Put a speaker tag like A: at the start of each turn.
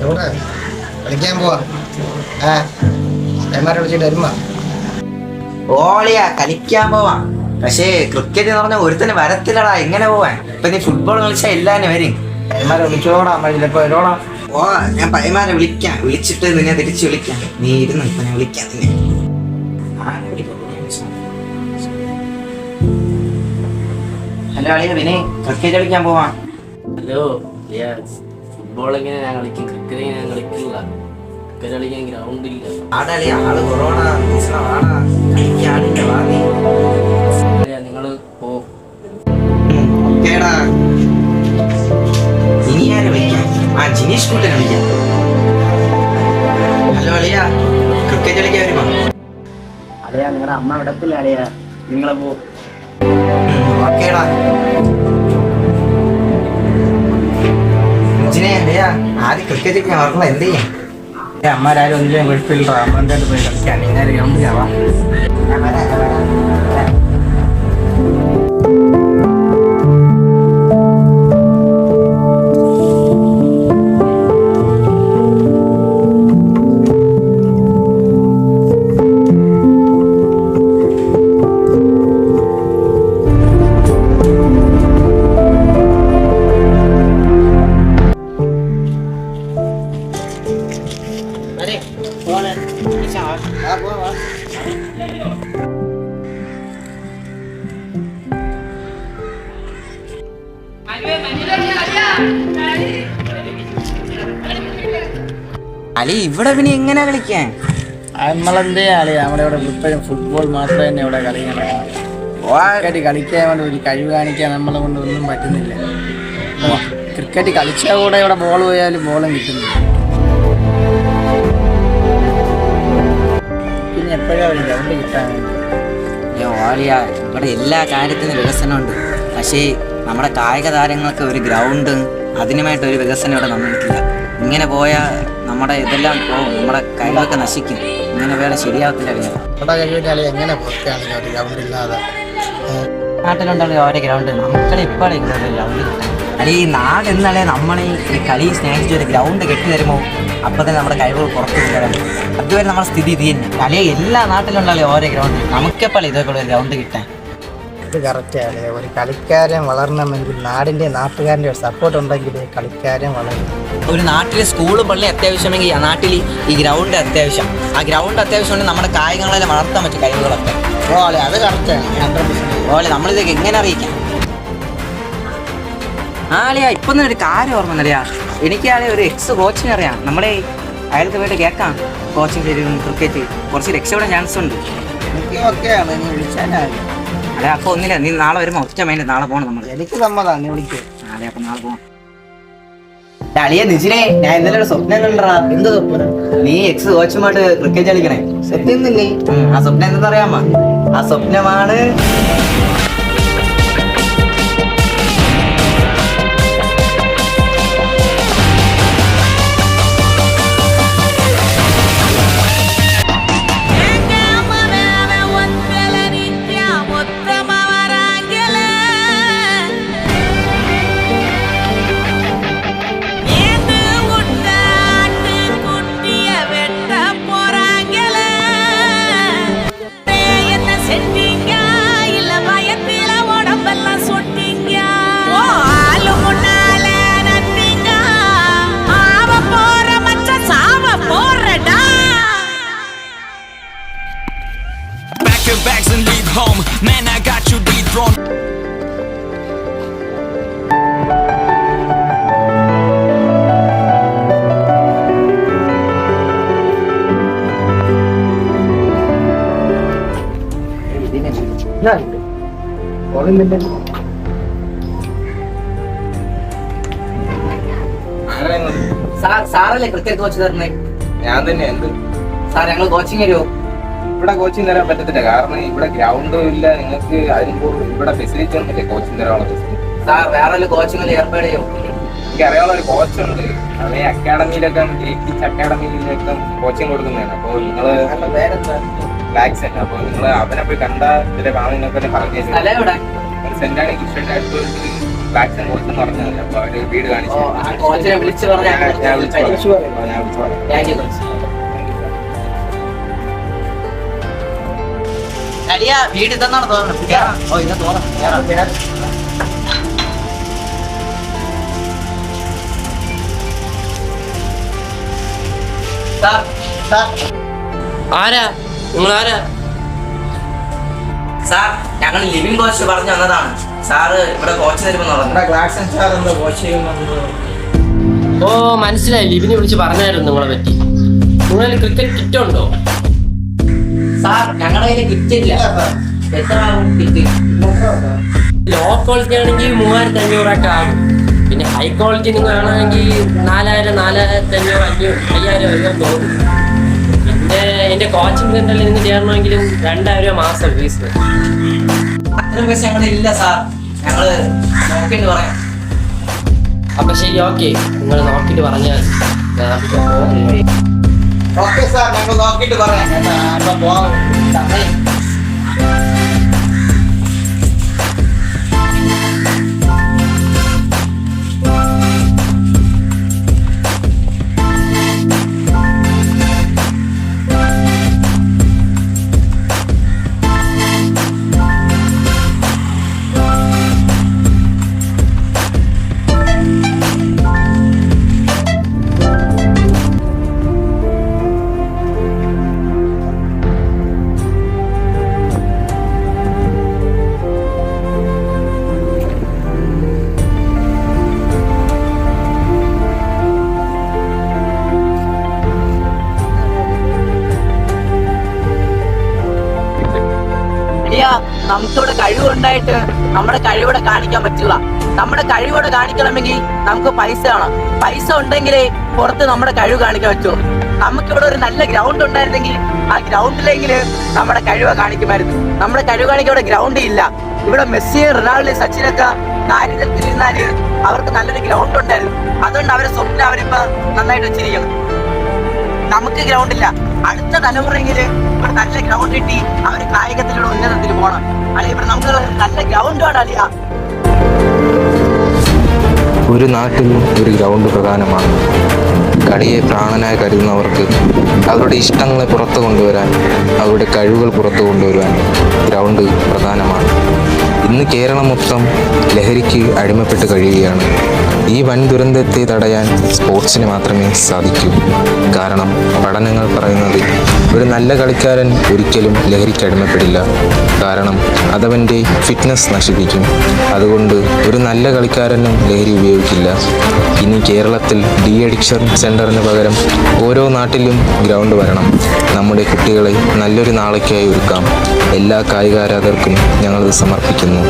A: എവിടെ കളിക്കാൻ പോവാ? കൈമാരെ വിളിച്ചിട്ട് വരുമ്പോ
B: ഓളിയാ കളിക്കാൻ പോവാ. പക്ഷേ ക്രിക്കറ്റ് എന്ന് പറഞ്ഞാൽ ഒരുത്തന്നെ വരത്തില്ലടാ. എങ്ങനെ പോവാൻ? ഇപ്പൊ നീ ഫുട്ബോൾ കളിച്ചാൽ എല്ലാരും വരും.
A: കൈമാരെ വിളിച്ചോടാ, ചിലപ്പോ വരോടാ.
B: ഓ ഞാൻ പൈമാരെ വിളിക്കാം, വിളിച്ചിട്ട് നിന്നെ തിരിച്ചു വിളിക്കാം. നീ ഇരുന്ന് ഇപ്പൊ ഞാൻ വിളിക്കാം നിന്നെ. ഹലോ അളിയ, പിന്നെ ക്രിക്കറ്റ് കളിക്കാൻ പോവാ.
C: ഹലോ ഫുട്ബോൾ എങ്ങനെ ഞാൻ കളിക്കും, ക്രിക്കറ്റ് ഞാൻ കളിക്കില്ല. ക്രിക്കറ്റ് കളിക്കാൻ ഗ്രൗണ്ട് ഇല്ല.
B: ആടളിയ ആള് കൊറോണ കളിക്കാണില്ല.
C: നിങ്ങള് പോ.
B: ഇനി ആരെ വിളിക്കാം? ജിനീഷ് കൂട്ടനെ വിളിക്കാം. ഹലോ അളിയ, ക്രിക്കറ്റ് കളിക്കാൻ വരുമോ?
C: അളിയാ നിങ്ങളുടെ അമ്മ വിടത്തില്ല അളിയാ, നിങ്ങളെ പോ.
B: ഓക്കേടാ. ആദ്യം ക്രിക്കറ്റ് ഞാൻ ഓർമ്മ എന്ത് ചെയ്യാം?
A: അമ്മമാരും ഒന്നിലും കുഴപ്പമില്ല. അമ്മൻ്റെ അടുത്ത് പോയി കളിക്കാൻ ഇങ്ങനെ ഗ്രൗണ്ടിലാവാം.
B: അലി ഇവിടെ പിന്നെ എങ്ങനെ കളിക്കാൻ?
A: നമ്മളെന്തേ അളിയ, നമ്മുടെ ഇവിടെ ഇപ്പോഴും ഫുട്ബോൾ മാത്രമേ തന്നെ ഇവിടെ ക്രിക്കറ്റ് കളിക്കാൻ വേണ്ടി ഒരു കഴിവ് കാണിക്കാൻ നമ്മളെ കൊണ്ട് ഒന്നും പറ്റുന്നില്ല. ക്രിക്കറ്റ് കളിച്ചാൽ കൂടെ ഇവിടെ ബോൾ പോയാലും ബോളും കിട്ടുന്നില്ല. പിന്നെ എപ്പോഴാണ് ഗ്രൗണ്ട് കിട്ടാൻ വേണ്ടി?
B: ഇവിടെ എല്ലാ കാര്യത്തിനും വികസനമുണ്ട്. പക്ഷേ നമ്മുടെ കായിക താരങ്ങൾക്ക് ഒരു ഗ്രൗണ്ട്, അതിനുമായിട്ട് ഒരു വികസനം ഇവിടെ നമുക്കില്ല. ഇങ്ങനെ പോയാൽ നമ്മുടെ ഇതെല്ലാം പോകും, നമ്മുടെ കഴിവൊക്കെ നശിക്കും. ഇങ്ങനെ വേറെ ശരിയാവത്തില്ല.
A: ഇവിടെ കഴിവിട്ടാൽ എങ്ങനെ പുറത്താണെങ്കിൽ ഒരു ഗ്രൗണ്ട് ഇല്ലാതെ?
B: നാട്ടിലുണ്ടല്ലോ ഓരോ ഗ്രൗണ്ട്, നമുക്കടെ ഇപ്പോഴേ ഗ്രൗണ്ട് കിട്ടാൻ. അല്ലെ ഈ നാട് എന്നാലേ നമ്മളെ ഈ കളി സ്നേഹിച്ച് ഒരു ഗ്രൗണ്ട് കെട്ടി തരുമോ അപ്പൊ തന്നെ നമ്മുടെ കഴിവുകൾ പുറത്തു കൊണ്ടുവരാൻ. അതുവരെ നമ്മുടെ സ്ഥിതി ഇത് തന്നെ. അല്ലെ എല്ലാ നാട്ടിലുണ്ടല്ലേ ഓരോ ഗ്രൗണ്ട്, നമുക്കെപ്പോഴും ഇതേപോലെ ഒരു ഗ്രൗണ്ട് കിട്ടാൻ.
A: ഇത് കറക്റ്റാണ്. ഒരു കളിക്കാരൻ വളരണമെങ്കിൽ നാടിൻ്റെ നാട്ടുകാരൻ്റെ ഒരു സപ്പോർട്ട് ഉണ്ടെങ്കിൽ കളിക്കാരൻ വളരും.
B: ഒരു നാട്ടിൽ സ്കൂളും പള്ളി അത്യാവശ്യമെങ്കിൽ ആ നാട്ടിൽ ഈ ഗ്രൗണ്ട് അത്യാവശ്യം. ആ ഗ്രൗണ്ട് അത്യാവശ്യം കൊണ്ട് നമ്മുടെ കായികങ്ങളെല്ലാം വളർത്താൻ പറ്റും, കഴിവുകളൊക്കെ.
A: ഓളെ അത് കറക്റ്റാണ്, 100%.
B: ഓളെ നമ്മളിതൊക്കെ എങ്ങനെ അറിയിക്കാം? ആളിയാ ഇപ്പൊ തന്നെ ഒരു കാര്യം ഓർമ്മ അറിയാ, എനിക്ക് ഒരു എക്സ് കോച്ചിനെ അറിയാം. നമ്മുടെ അയലത്ത് പോയിട്ട് കേൾക്കാം കോച്ചിങ് തരും ക്രിക്കറ്റ്, കുറച്ച് രക്ഷപ്പെടാൻ ചാൻസ് ഉണ്ട്.
A: എനിക്ക് ഓക്കെയാണ്, നീ വിളിച്ചാലും.
B: അതെ അപ്പൊ ഒന്നില്ല, നീ നാളെ വരുമ്പോ ഒറ്റ മൈൻഡ് നാളെ പോകണം നമ്മൾ.
A: എനിക്ക് സമ്മതമാണ്, നീ വിളിക്കും.
B: അതെ അപ്പൊ നാളെ പോവാം. അളിയ നിജിനെ, ഞാൻ ഇന്നലെ ഒരു സ്വപ്നം കണ്ടാ.
A: എന്ത് സ്വപ്നം?
B: നീ എക്സ് കോച്ചുമായിട്ട് ക്രിക്കറ്റ് കളിക്കണേ.
A: സത്യം തന്നെ?
B: ആ സ്വപ്നം എന്താ അറിയാമോ? ആ സ്വപ്നമാണ്
D: bags and leave home. Man, I got you dethroned.
B: സാറല്ലേ ക്രിക്കറ്റ് കോച്ച് തരണേ?
E: ഞാൻ തന്നെ. എന്ത്
B: സാർ, ഞങ്ങൾ കോച്ചിങ് തരുമോ?
E: ഇവിടെ കോച്ചിങ് തരാൻ പറ്റത്തില്ല, കാരണം ഇവിടെ ഗ്രൗണ്ടും ഇല്ല. നിങ്ങൾക്ക് അതിന് ഇവിടെ ഫെസിലിറ്റി ഒന്നുമില്ല കോച്ചിങ് തരാനുള്ള ഫെസിലിറ്റി.
B: സാർ വേറെ കോച്ചിങ്ങിൽ ഏർപ്പാട് ചെയ്യോ?
E: എനിക്ക് അറിയാനുള്ള ഒരു കോച്ചുണ്ട്, അതേ അക്കാഡമിയിലൊക്കെ അക്കാഡമിയിലൊക്കെ കോച്ചിങ് കൊടുക്കുന്നതാണ്. അപ്പോൾ നിങ്ങള് ബ്ലാക്സൺ. അപ്പൊ നിങ്ങൾ അവനെ പോയി കണ്ടാൽ ചില നിങ്ങൾക്ക് പറഞ്ഞു
B: സ്ഥലം എവിടെ?
E: സെന്റാണ് കൃഷ്ണനായിട്ട് ബ്ലാക്സൺ കോച്ച് എന്ന് പറഞ്ഞത്. അപ്പൊ അവര് വീട് കാണിച്ചു.
B: കോച്ചിനെ വിളിച്ചു
E: ഞാൻ വിളിച്ചു പറയാം.
B: അടിയാ വീട് തന്നാണ് തോന്നുന്നത്. ഓ ഇത് തോന്നുന്നു.
C: ആരാ നിങ്ങൾ ആരാ?
B: സാർ ഞങ്ങൾ ലിവിംഗ് കോച്ച് പറഞ്ഞു വന്നതാണ്. സാറ് ഇവിടെ കോച്ച് തരുമെന്ന് പറഞ്ഞു.
A: ബ്ലാക്സൺ സാർ എന്താ കോച്ച് ചെയ്യുന്നത്?
C: ഓ മനസ്സിലായി, ലിബിനെ വിളിച്ച് പറഞ്ഞായിരുന്നു നിങ്ങളെ പറ്റി. നിങ്ങളിൽ ക്രിക്കറ്റ് കിറ്റ് ഉണ്ടോ?
B: സാർ ഞങ്ങളുടെ കയ്യിൽ കിറ്റ് ഇല്ല. എത്ര ആകും കിറ്റ്?
C: ലോ ക്വാളിറ്റി ആണെങ്കിൽ 3500 ആകും. പിന്നെ ഹൈ ക്വാളിറ്റി നിങ്ങൾ ആണെങ്കിൽ 4000, 4500, 5000 വരെ തോന്നും. പിന്നെ എൻ്റെ കോച്ചിങ് സെന്ററിൽ നിന്ന് ചേരണമെങ്കിലും 2000 രൂപ മാസം ഫീസ്.
B: അത്രയും പൈസ ഞങ്ങളില്ല സാർ. ഞങ്ങള് നോക്കിയിട്ട് പറയാം.
C: അപ്പൊ ശരി, ഓക്കെ, നിങ്ങൾ നോക്കിയിട്ട് പറഞ്ഞാൽ
A: ഓക്കെ സാർ, ഞങ്ങൾ നോക്കിയിട്ട് പറയാം. പോവാം.
B: നമുക്കിവിടെ കഴിവുണ്ടായിട്ട് നമ്മുടെ കഴിവിടെ കാണിക്കാൻ പറ്റില്ല. നമ്മുടെ കഴിവിടെ കാണിക്കണമെങ്കിൽ നമുക്ക് പൈസ വേണം. പൈസ ഉണ്ടെങ്കിലേ പുറത്ത് നമ്മുടെ കഴിവ് കാണിക്കാൻ പറ്റുള്ളൂ. നമുക്കിവിടെ ഒരു നല്ല ഗ്രൗണ്ട് ഉണ്ടായിരുന്നെങ്കിൽ ആ ഗ്രൗണ്ടിലെങ്കിൽ നമ്മുടെ കഴിവ് കാണിക്കുമായിരുന്നു. നമ്മുടെ കഴിവ് കാണിക്കാൻ ഇവിടെ ഗ്രൗണ്ട് ഇല്ല. ഇവിടെ മെസ്സി, റൊണാൾഡോ, സച്ചിനൊക്കെ ദാരിദ്ര്യത്തിലിരുന്നാല് അവർക്ക് നല്ലൊരു ഗ്രൗണ്ട് ഉണ്ടായിരുന്നു. അതുകൊണ്ട് അവരെ സ്വപ്നം അവരിപ്പോ നന്നായിട്ട് വെച്ചിരിക്കണം. നമുക്ക് ഗ്രൗണ്ട് ഇല്ല. അടുത്ത തലമുറയെങ്കില് ഇവിടെ നല്ല ഗ്രൗണ്ട് കിട്ടി അവർ കായികത്തിലൂടെ ഉന്നതത്തിൽ പോകണം. അല്ലെ ഇവിടെ നമുക്ക് നല്ല ഗ്രൗണ്ട് വേണം. അലിയ
E: ഒരു നാട്ടിൽ ഒരു ഗ്രൗണ്ട് പ്രധാനമാണ്. കളിയെ പ്രാണനായി കരുതുന്നവർക്ക് അവരുടെ ഇഷ്ടങ്ങളെ പുറത്തു കൊണ്ടുവരാൻ, അവരുടെ കഴിവുകൾ പുറത്തു കൊണ്ടുവരാൻ ഗ്രൗണ്ട് പ്രധാനമാണ്. ഇന്ന് കേരളം മൊത്തം ലഹരിക്ക് അടിമപ്പെട്ട് കഴിയുകയാണ്. ഈ വൻ ദുരന്തത്തെ തടയാൻ സ്പോർട്സിന് മാത്രമേ സാധിക്കൂ. കാരണം പഠനങ്ങൾ പറയുന്നത് ഒരു നല്ല കളിക്കാരൻ ഒരിക്കലും ലഹരിക്ക് അടിമപ്പെടില്ല. കാരണം അതവൻ്റെ ഫിറ്റ്നസ് നശിപ്പിക്കും. അതുകൊണ്ട് ഒരു നല്ല കളിക്കാരനും ലഹരി ഉപയോഗിക്കില്ല. ഇനി കേരളത്തിൽ ഡി അഡിക്ഷൻ സെൻ്ററിന് പകരം ഓരോ നാട്ടിലും ഗ്രൗണ്ട് വരണം. നമ്മുടെ കുട്ടികളെ നല്ലൊരു നാളേക്കായി ഒരുക്കാം. എല്ലാ കായികാരാധകർക്കും ഞങ്ങളത് സമർപ്പിക്കുന്നു.